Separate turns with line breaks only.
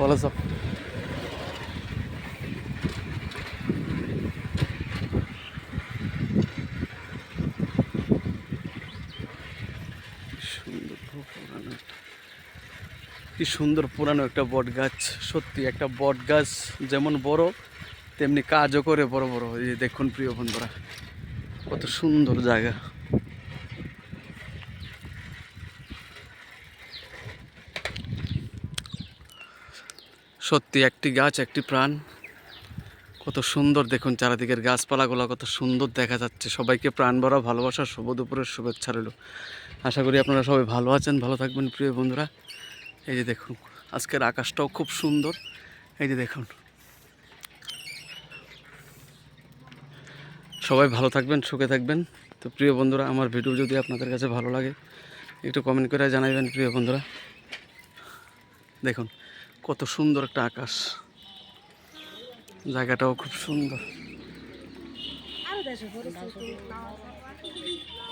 বলো সব। কি সুন্দর পুরানো একটা বট গাছ, সত্যি একটা বট গাছ যেমন বড় তেমনি কাজও করে বড় বড়। এই যে দেখুন প্রিয় বন্ধুরা, কত সুন্দর জায়গা। সত্যি একটি গাছ একটি প্রাণ। কত সুন্দর দেখুন চারিদিকের গাছপালাগুলো কত সুন্দর দেখা যাচ্ছে। সবাইকে প্রাণ ভরা ভালোবাসা, শুভ দুপুরের শুভেচ্ছা রইল। আশা করি আপনারা সবাই ভালো আছেন, ভালো থাকবেন প্রিয় বন্ধুরা। এই যে দেখুন আজকের আকাশটাও খুব সুন্দর। এই যে দেখুন, সবাই ভালো থাকবেন, সুখে থাকবেন। তো প্রিয় বন্ধুরা, আমার ভিডিও যদি আপনাদের কাছে ভালো লাগে একটু কমেন্ট করে জানাবেন প্রিয় বন্ধুরা। দেখুন কত সুন্দর একটা আকাশ, জায়গাটাও খুব সুন্দর।